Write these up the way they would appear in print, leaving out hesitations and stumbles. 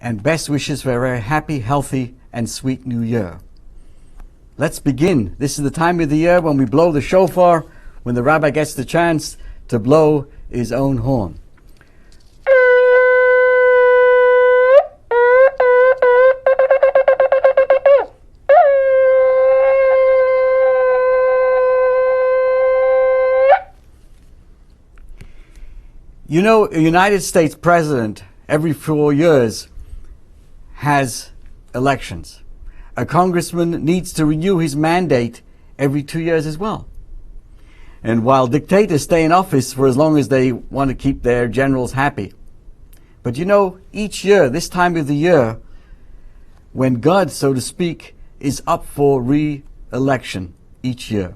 and best wishes for a very happy, healthy, and sweet new year. Let's begin. This is the time of the year when we blow the shofar, when the rabbi gets the chance to blow his own horn. You know, a United States president every 4 years has elections. A congressman needs to renew his mandate every 2 years as well. And while dictators stay in office for as long as they want to keep their generals happy. But you know, each year, this time of the year, when God, so to speak, is up for re-election each year.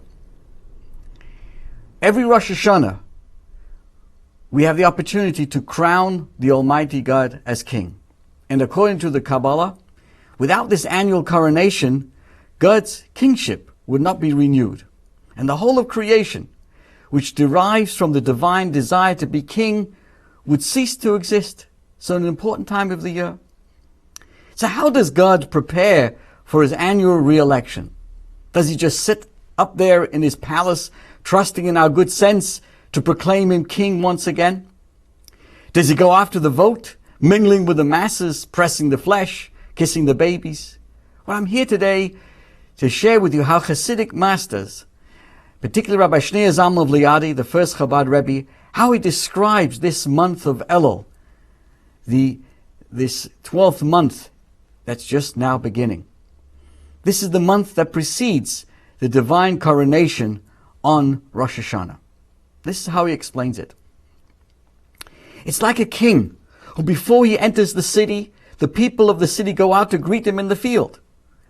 Every Rosh Hashanah, we have the opportunity to crown the Almighty God as King. And according to the Kabbalah, without this annual coronation, God's kingship would not be renewed. And the whole of creation, which derives from the divine desire to be king, would cease to exist. So an important time of the year. So how does God prepare for his annual re-election? Does he just sit up there in his palace, trusting in our good sense to proclaim him king once again? Does he go after the vote, mingling with the masses, pressing the flesh, kissing the babies? Well, I'm here today to share with you how Hasidic masters, particularly Rabbi Shneur Zalman of Liadi, the first Chabad Rebbe, how he describes this month of Elul, this 12th month that's just now beginning. This is the month that precedes the divine coronation on Rosh Hashanah. This is how he explains it. It's like a king who, before he enters the city, the people of the city go out to greet him in the field.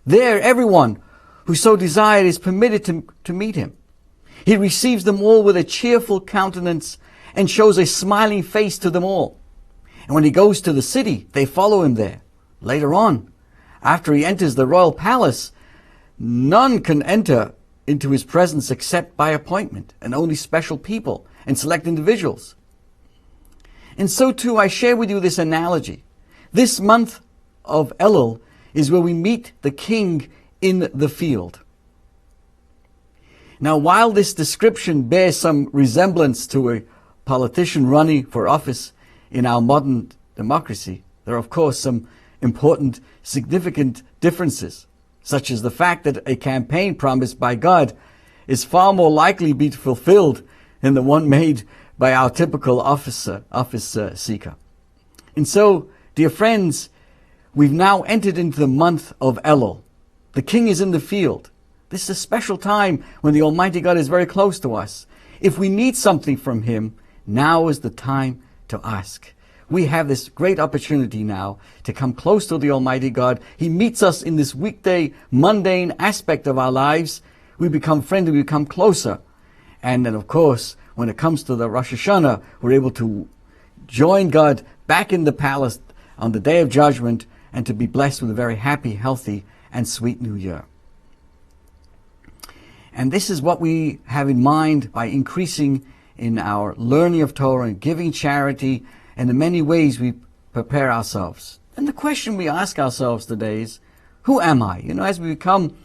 There, everyone who so desired is permitted to meet him. He receives them all with a cheerful countenance and shows a smiling face to them all. And when he goes to the city, they follow him there. Later on, after he enters the royal palace, none can enter into his presence except by appointment, and only special people and select individuals. And so too, I share with you this analogy. This month of Elul is where we meet the king in the field. Now, while this description bears some resemblance to a politician running for office in our modern democracy, there are of course some important, significant differences, such as the fact that a campaign promised by God is far more likely to be fulfilled than the one made by our typical office seeker. And so, dear friends, we've now entered into the month of Elul. The king is in the field. This is a special time when the Almighty God is very close to us. If we need something from him, now is the time to ask. We have this great opportunity now to come close to the Almighty God. He meets us in this weekday, mundane aspect of our lives. We become friendly, we become closer. And then, of course, when it comes to the Rosh Hashanah, we're able to join God back in the palace on the Day of Judgment and to be blessed with a very happy, healthy, and sweet new year. And this is what we have in mind by increasing in our learning of Torah and giving charity, and in many ways we prepare ourselves. And the question we ask ourselves today is, who am I? You know, as we come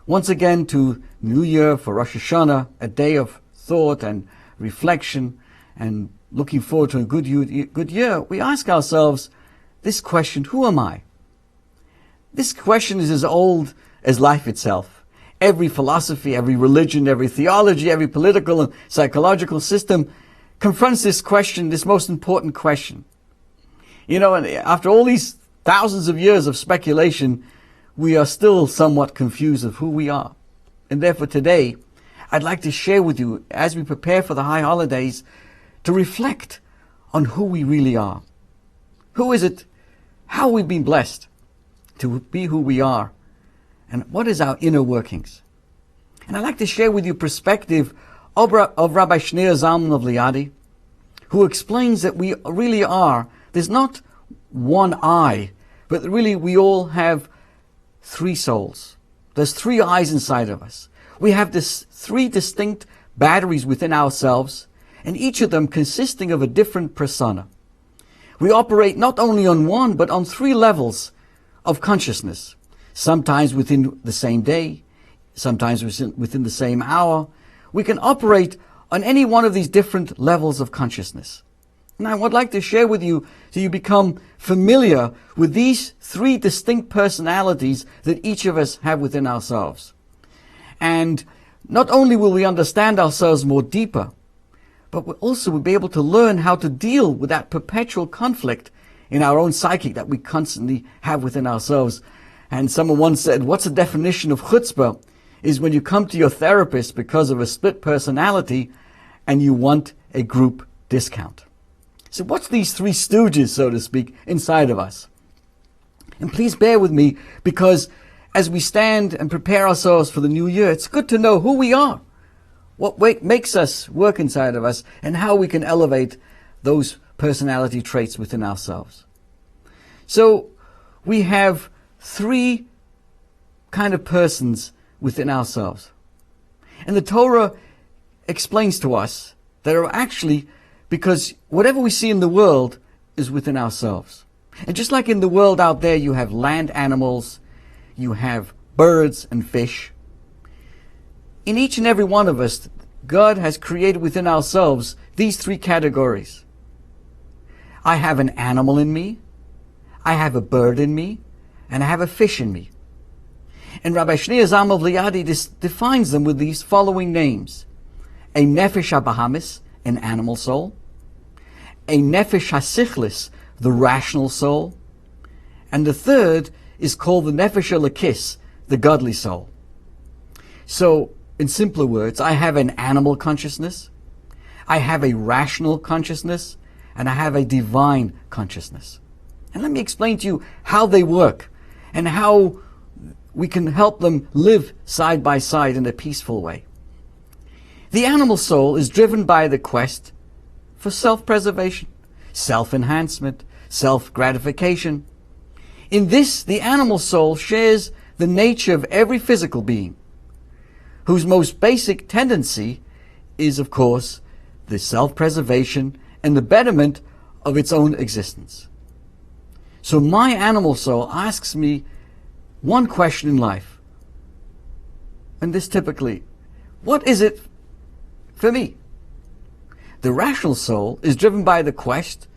once again to New Year for Rosh Hashanah, a day of thought and reflection and looking forward to a good year, we ask ourselves this question, who am I? This question is as old as life itself. Every philosophy, every religion, every theology, every political and psychological system confronts this question, this most important question. You know, and after all these thousands of years of speculation, we are still somewhat confused of who we are. And therefore today, I'd like to share with you, as we prepare for the high holidays, to reflect on who we really are. Who is it? How we've been blessed to be who we are. And what is our inner workings? And I'd like to share with you perspective of Rabbi Shneur Zalman of Liadi, who explains that we really are, there's not one I, but really we all have three souls. There's three eyes inside of us. We have this three distinct batteries within ourselves, and each of them consisting of a different persona. We operate not only on one, but on three levels of consciousness. Sometimes within the same day, sometimes within the same hour. We can operate on any one of these different levels of consciousness. And I would like to share with you so you become familiar with these three distinct personalities that each of us have within ourselves. And not only will we understand ourselves more deeper, but we also will be able to learn how to deal with that perpetual conflict in our own psyche that we constantly have within ourselves. And someone once said, what's the definition of chutzpah? Is when you come to your therapist because of a split personality and you want a group discount. So what's these three stooges, so to speak, inside of us? And please bear with me, because as we stand and prepare ourselves for the new year, it's good to know who we are, what makes us work inside of us, and how we can elevate those personality traits within ourselves. So we have three kind of persons within ourselves. And the Torah explains to us that are actually, because whatever we see in the world is within ourselves. And just like in the world out there, you have land animals, you have birds and fish. In each and every one of us, God has created within ourselves these three categories. I have an animal in me, I have a bird in me, and I have a fish in me. And Rabbi Shneur Zalman of Liadi defines them with these following names. A nefesh habahamis, an animal soul. A nefesh hasichlis, the rational soul. And the third is called the nefesh elokis, the godly soul. So, in simpler words, I have an animal consciousness, I have a rational consciousness, and I have a divine consciousness. And let me explain to you how they work and how we can help them live side by side in a peaceful way. The animal soul is driven by the quest for self-preservation, self-enhancement, self-gratification. In this, the animal soul shares the nature of every physical being, whose most basic tendency is, of course, the self-preservation and the betterment of its own existence. So my animal soul asks me one question in life, and this typically, what is it for me? The rational soul is driven by the quest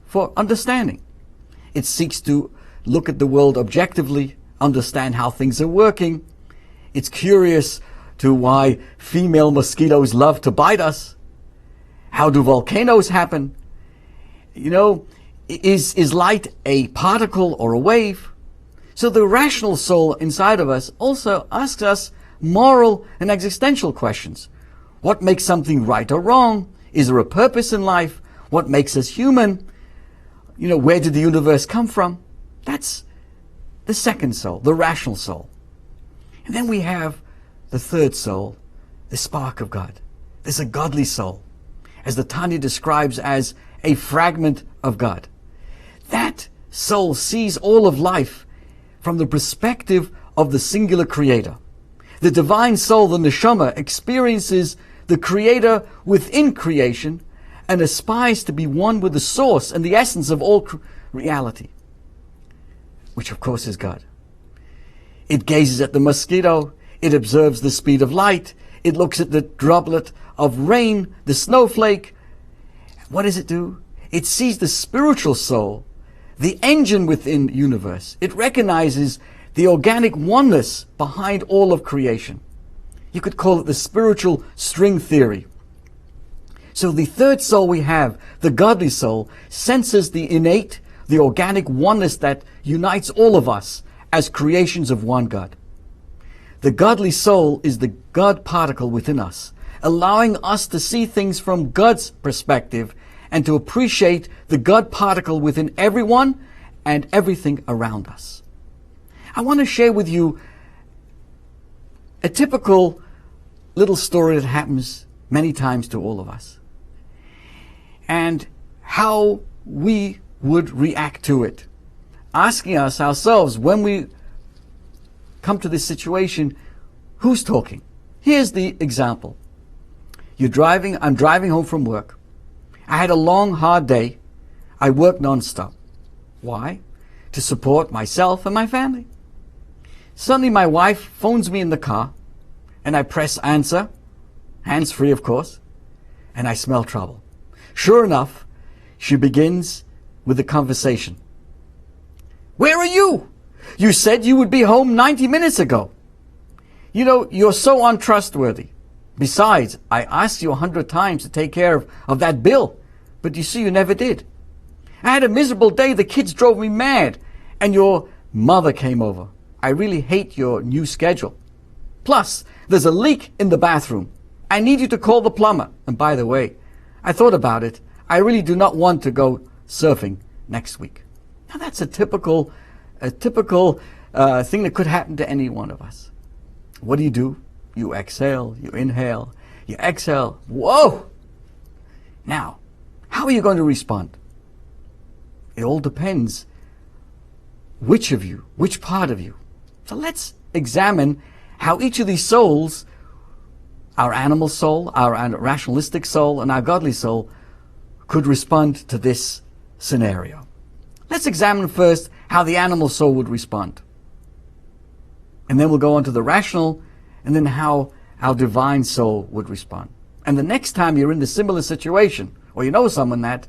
for understanding. It seeks to look at the world objectively, understand how things are working. It's curious to why female mosquitoes love to bite us. How do volcanoes happen? You know, is light a particle or a wave? So the rational soul inside of us also asks us moral and existential questions. What makes something right or wrong? Is there a purpose in life? What makes us human? You know, where did the universe come from? That's the second soul, the rational soul. And then we have the third soul, the spark of God. There's a godly soul, as the Tanya describes as a fragment of God. That soul sees all of life from the perspective of the singular creator. The divine soul, the neshama, experiences the creator within creation and aspires to be one with the source and the essence of all reality, which of course is God. It gazes at the mosquito, it observes the speed of light, it looks at the droplet of rain, the snowflake. What does it do? It sees the spiritual soul, the engine within the universe. It recognizes the organic oneness behind all of creation. You could call it the spiritual string theory. So the third soul we have, the godly soul, senses the innate, the organic oneness that unites all of us as creations of one God. The godly soul is the God particle within us, allowing us to see things from God's perspective and to appreciate the God particle within everyone and everything around us. I want to share with you a typical little story that happens many times to all of us, and how we would react to it. Asking us ourselves, when we come to this situation, who's talking? Here's the example. I'm driving home from work. I had a long, hard day. I work non-stop. Why? To support myself and my family. Suddenly my wife phones me in the car, and I press answer, hands-free of course, and I smell trouble. Sure enough, she begins with the conversation. Where are you? You said you would be home 90 minutes ago. You know, you're so untrustworthy. Besides, I asked you 100 times to take care of that bill, but you see you never did. I had a miserable day, the kids drove me mad, and your mother came over. I really hate your new schedule. Plus, there's a leak in the bathroom. I need you to call the plumber. And by the way, I thought about it. I really do not want to go surfing next week. Now that's a typical thing that could happen to any one of us. What do? You exhale, you inhale, you exhale. Whoa! Now, how are you going to respond? It all depends which part of you. So let's examine how each of these souls, our animal soul, our rationalistic soul, and our godly soul, could respond to this scenario. Let's examine first how the animal soul would respond. And then we'll go on to the rational, and then how our divine soul would respond. And the next time you're in the similar situation, or you know someone that,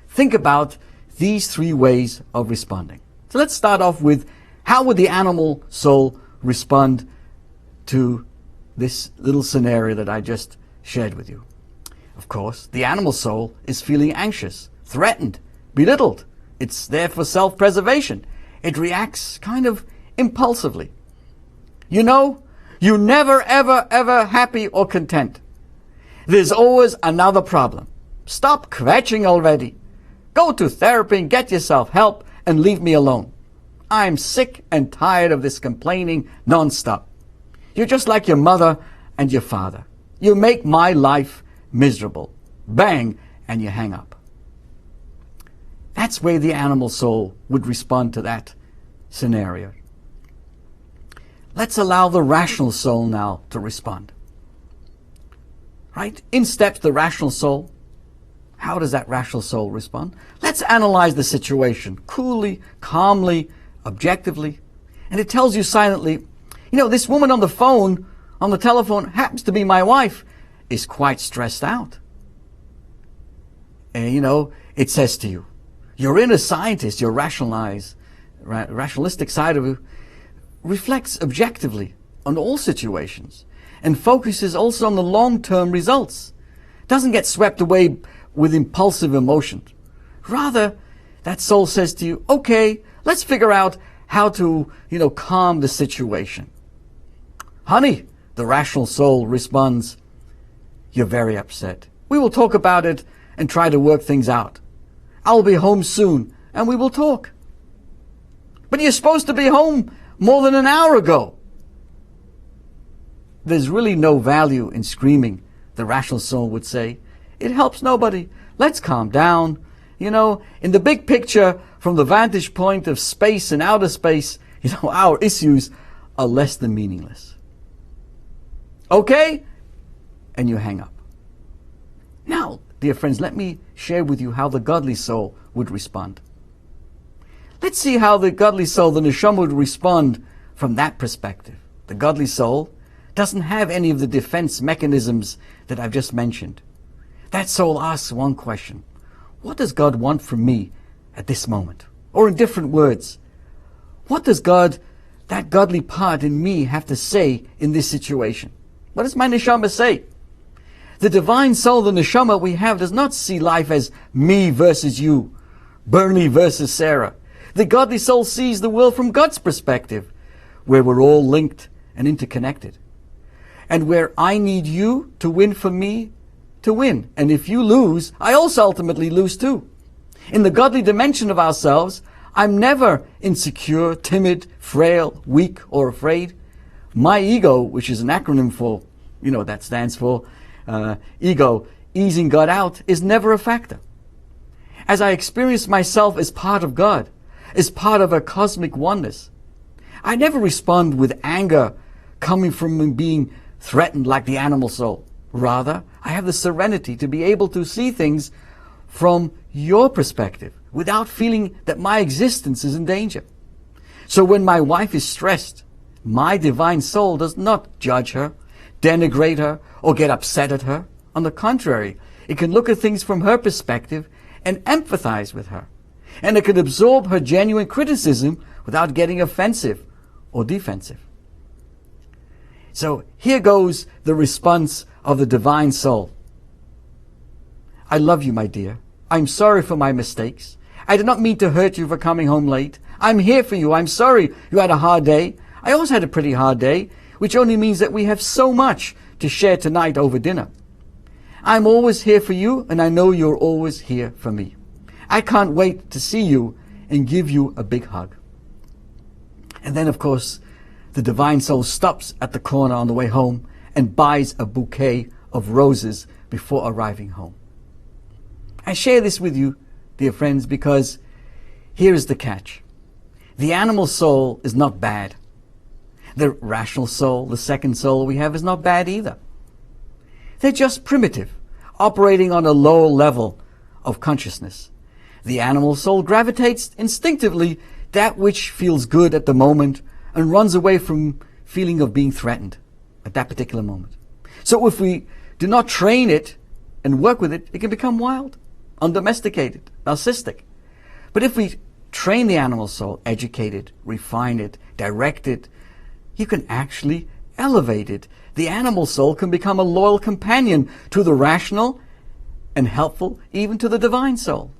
think about these three ways of responding. So let's start off with how would the animal soul respond to this little scenario that I just shared with you. Of course, the animal soul is feeling anxious, threatened, belittled. It's there for self-preservation. It reacts kind of impulsively. You know, you're never, ever, ever happy or content. There's always another problem. Stop kvetching already. Go to therapy and get yourself help and leave me alone. I'm sick and tired of this complaining non-stop. You're just like your mother and your father. You make my life miserable. Bang, and you hang up. That's where the animal soul would respond to that scenario. Let's allow the rational soul now to respond. Right? In steps the rational soul. How does that rational soul respond? Let's analyze the situation coolly, calmly, objectively. And it tells you silently, you know, this woman on the telephone, happens to be my wife, is quite stressed out. And, you know, it says to you, your inner scientist, your rationalistic side of you, reflects objectively on all situations and focuses also on the long-term results. Doesn't get swept away with impulsive emotion. Rather, that soul says to you, okay, let's figure out how to, calm the situation. Honey, the rational soul responds, you're very upset. We will talk about it and try to work things out. I'll be home soon and we will talk. But you're supposed to be home more than an hour ago. There's really no value in screaming, the rational soul would say. It helps nobody. Let's calm down. In the big picture, from the vantage point of space and outer space, our issues are less than meaningless. Okay? And you hang up. Now, dear friends, let me share with you how the godly soul would respond. Let's see how the godly soul, the neshama, would respond from that perspective. The godly soul doesn't have any of the defense mechanisms that I've just mentioned. That soul asks one question. What does God want from me at this moment? Or in different words, what does God, that godly part in me, have to say in this situation? What does my neshama say? The divine soul, the neshama we have, does not see life as me versus you, Bernie versus Sarah. The godly soul sees the world from God's perspective, where we're all linked and interconnected. And where I need you to win for me to win. And if you lose, I also ultimately lose too. In the godly dimension of ourselves, I'm never insecure, timid, frail, weak, or afraid. My ego, which is an acronym for, that stands for ego, easing God out, is never a factor. As I experience myself as part of God, as part of a cosmic oneness, I never respond with anger coming from being threatened like the animal soul. Rather, I have the serenity to be able to see things from your perspective, without feeling that my existence is in danger. So when my wife is stressed, my divine soul does not judge her, denigrate her, or get upset at her. On the contrary, it can look at things from her perspective and empathize with her. And it can absorb her genuine criticism without getting offensive or defensive. So here goes the response of the divine soul. I love you, my dear. I'm sorry for my mistakes. I did not mean to hurt you for coming home late. I'm here for you. I'm sorry you had a hard day. I also had a pretty hard day, which only means that we have so much to share tonight over dinner. I'm always here for you, and I know you're always here for me. I can't wait to see you and give you a big hug. And then, of course, the divine soul stops at the corner on the way home and buys a bouquet of roses before arriving home. I share this with you, dear friends, because here is the catch. The animal soul is not bad. The rational soul, the second soul we have, is not bad either. They're just primitive, operating on a lower level of consciousness. The animal soul gravitates instinctively that which feels good at the moment and runs away from feeling of being threatened at that particular moment. So if we do not train it and work with it, it can become wild, undomesticated, narcissistic. But if we train the animal soul, educate it, refine it, direct it, you can actually elevate it. The animal soul can become a loyal companion to the rational and helpful even to the divine soul.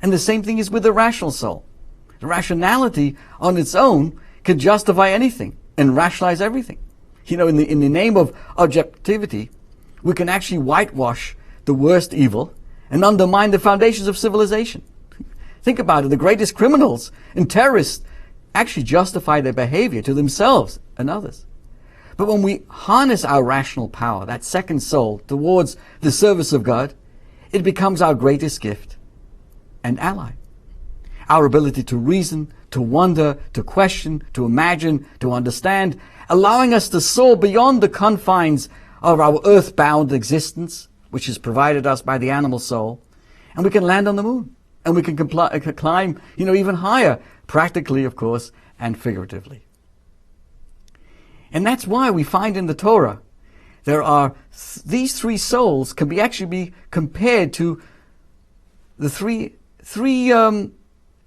And the same thing is with the rational soul. The rationality on its own can justify anything and rationalize everything. You know, in the name of objectivity, we can actually whitewash the worst evil and undermine the foundations of civilization. Think about it. The greatest criminals and terrorists actually justify their behavior to themselves and others. But when we harness our rational power, that second soul, towards the service of God, it becomes our greatest gift and ally. Our ability to reason, to wonder, to question, to imagine, to understand, allowing us to soar beyond the confines of our earthbound existence, which is provided us by the animal soul, and we can land on the moon, and we can climb, even higher, practically, of course, and figuratively. And that's why we find in the Torah there are these three souls can actually be compared to the three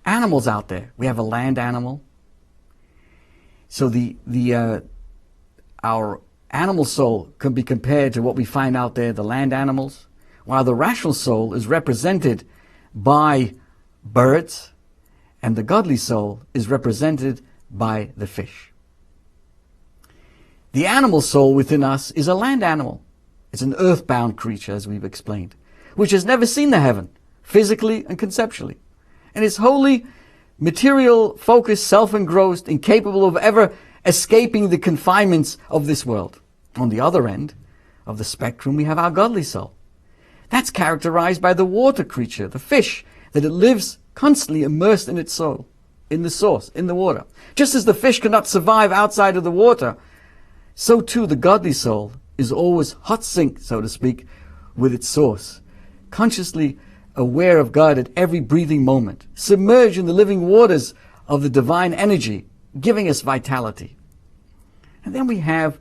animals out there. We have a land animal. So our animal soul can be compared to what we find out there, the land animals, while the rational soul is represented by birds, and the godly soul is represented by the fish. The animal soul within us is a land animal. It's an earthbound creature, as we've explained, which has never seen the heaven, physically and conceptually, and is wholly material, focused, self-engrossed, incapable of ever escaping the confinements of this world. On the other end of the spectrum, we have our godly soul. That's characterized by the water creature, the fish, that it lives constantly immersed in its soul, in the source, in the water. Just as the fish cannot survive outside of the water, so too the godly soul is always hot sync, so to speak, with its source, consciously aware of God at every breathing moment, submerged in the living waters of the divine energy, giving us vitality. And then we have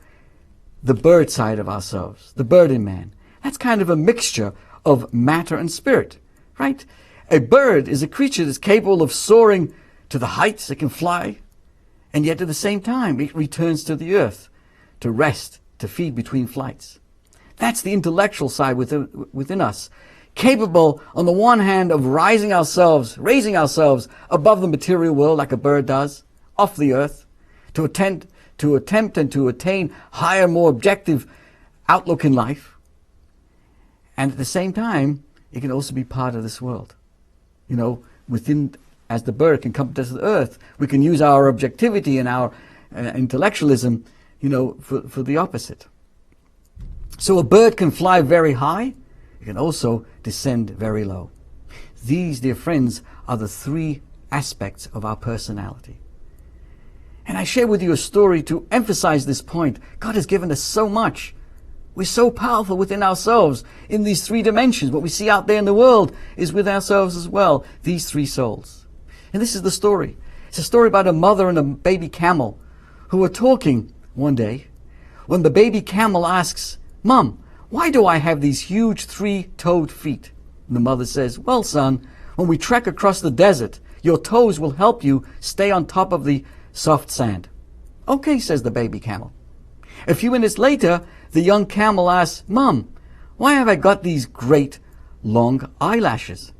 the bird side of ourselves, the bird in man. That's kind of a mixture of matter and spirit, right? A bird is a creature that's capable of soaring to the heights, it can fly, and yet at the same time it returns to the earth to rest, to feed between flights. That's the intellectual side within us, capable on the one hand of raising ourselves above the material world like a bird does, off the earth, to attempt and to attain higher, more objective outlook in life. And at the same time, it can also be part of this world. Within, as the bird can come to the earth, we can use our objectivity and our intellectualism, for the opposite. So a bird can fly very high, it can also descend very low. These, dear friends, are the three aspects of our personality. And I share with you a story to emphasize this point. God has given us so much We're so powerful within ourselves in these three dimensions. What we see out there in the world is with ourselves as well, these three souls. And this is the story. It's a story about a mother and a baby camel who were talking one day when the baby camel asks, "Mom, why do I have these huge three-toed feet?" And the mother says, "Well, son, when we trek across the desert, your toes will help you stay on top of the soft sand." "Okay," says the baby camel. A few minutes later, the young camel asks, "Mom, why have I got these great long eyelashes?"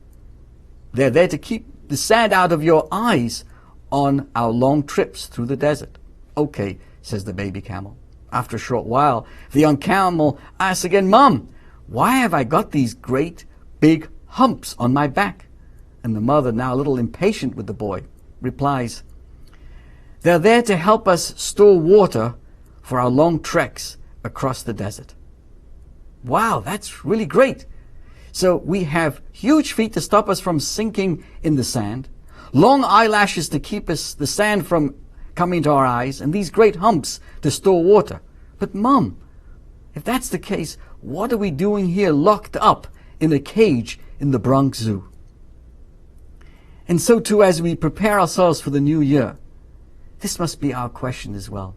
"They're there to keep the sand out of your eyes on our long trips through the desert." "Okay," says the baby camel. After a short while, the young camel asks again, "Mom, why have I got these great big humps on my back?" And the mother, now a little impatient with the boy, replies, "They're there to help us store water for our long treks across the desert." Wow, that's really great. So we have huge feet to stop us from sinking in the sand, long eyelashes to keep the sand from coming to our eyes, and these great humps to store water. But Mom, if that's the case, what are we doing here locked up in a cage in the Bronx Zoo? And so too, as we prepare ourselves for the new year, this must be our question as well.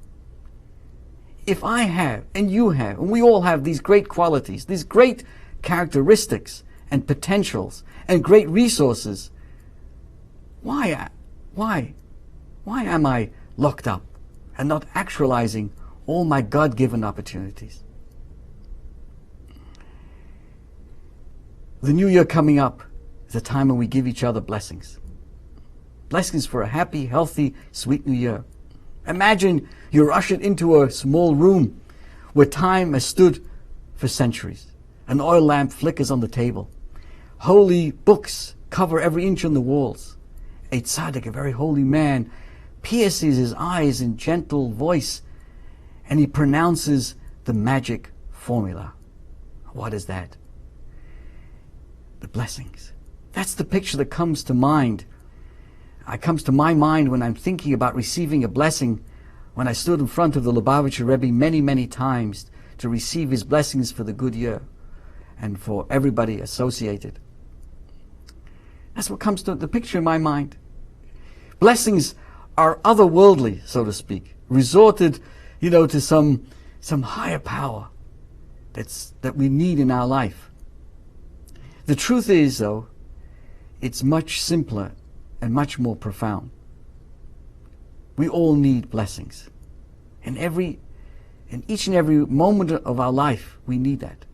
If I have, and you have, and we all have these great qualities, these great characteristics and potentials and great resources, why am I locked up and not actualizing all my God-given opportunities? The new year coming up is a time when we give each other blessings. Blessings for a happy, healthy, sweet new year. Imagine you're ushered into a small room where time has stood for centuries. An oil lamp flickers on the table. Holy books cover every inch on the walls. A tzaddik, a very holy man, pierces his eyes in gentle voice and he pronounces the magic formula. What is that? The blessings. That's the picture that comes to mind. It comes to my mind when I'm thinking about receiving a blessing, when I stood in front of the Lubavitcher Rebbe many, many times to receive his blessings for the good year and for everybody associated. That's what comes to the picture in my mind. Blessings are otherworldly, so to speak, resorted, to some higher power that we need in our life. The truth is, though, it's much simpler and much more profound. We all need blessings. In each and every moment of our life, we need that.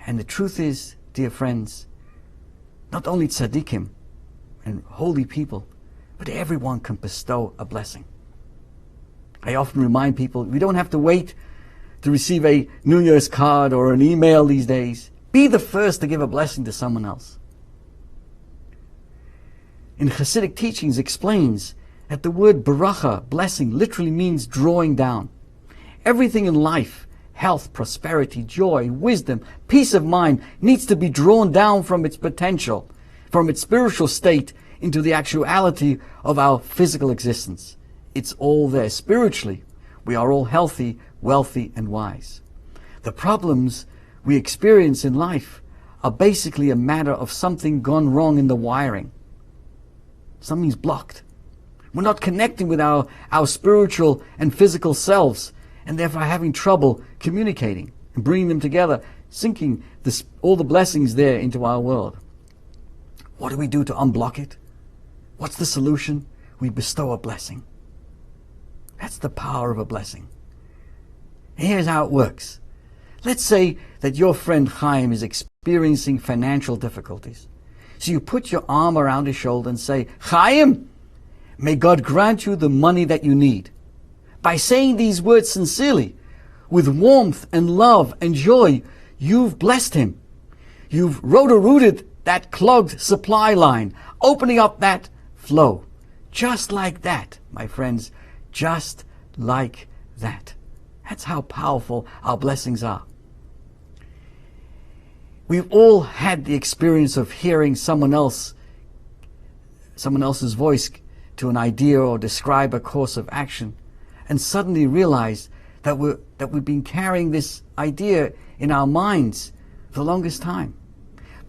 And the truth is, dear friends, not only tzaddikim and holy people, but everyone can bestow a blessing. I often remind people, we don't have to wait to receive a New Year's card or an email these days. Be the first to give a blessing to someone else. In Hasidic teachings explains that the word baracha, blessing, literally means drawing down. Everything in life, health, prosperity, joy, wisdom, peace of mind, needs to be drawn down from its potential, from its spiritual state into the actuality of our physical existence. It's all there. Spiritually, we are all healthy, wealthy, and wise. The problems we experience in life are basically a matter of something gone wrong in the wiring. Something's blocked. We're not connecting with our spiritual and physical selves, and therefore having trouble communicating and bringing them together, sinking all the blessings there into our world. What do we do to unblock it? What's the solution? We bestow a blessing. That's the power of a blessing. And here's how it works. Let's say that your friend Chaim is experiencing financial difficulties. So you put your arm around his shoulder and say, "Chaim, may God grant you the money that you need." By saying these words sincerely, with warmth and love and joy, you've blessed him. You've roto-rooted that clogged supply line, opening up that flow. Just like that, my friends, just like that. That's how powerful our blessings are. We've all had the experience of hearing someone else's voice to an idea or describe a course of action, and suddenly realize that we've been carrying this idea in our minds for the longest time.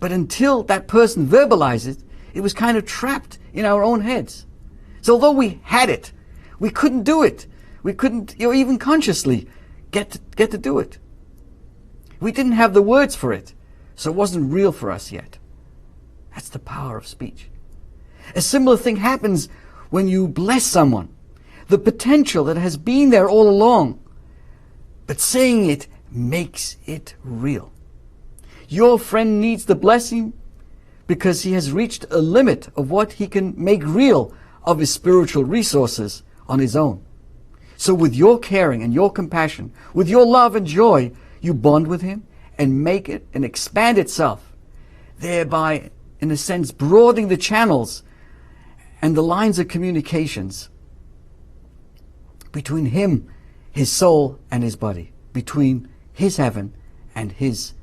But until that person verbalized it, it was kind of trapped in our own heads. So although we had it, we couldn't do it. We couldn't, even consciously get to do it. We didn't have the words for it, so it wasn't real for us yet. That's the power of speech. A similar thing happens when you bless someone. The potential that has been there all along, but saying it makes it real. Your friend needs the blessing because he has reached a limit of what he can make real of his spiritual resources on his own. So with your caring and your compassion, with your love and joy, you bond with him and make it and expand itself, thereby, in a sense, broadening the channels and the lines of communications between him, his soul, and his body, between his heaven and his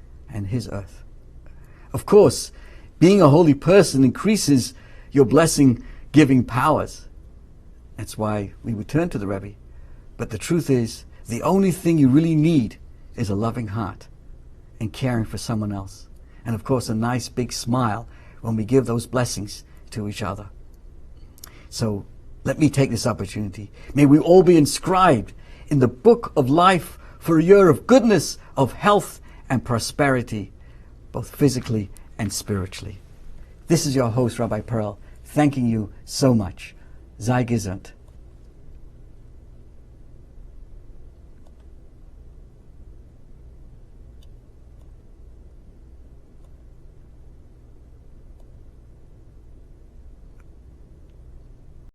earth. Of course, being a holy person increases your blessing-giving powers. That's why we would turn to the Rebbe. But the truth is, the only thing you really need is a loving heart and caring for someone else. And of course, a nice big smile when we give those blessings to each other. So let me take this opportunity. May we all be inscribed in the book of life for a year of goodness, of health and prosperity, both physically and spiritually. This is your host, Rabbi Perl, thanking you so much. Sei gesund.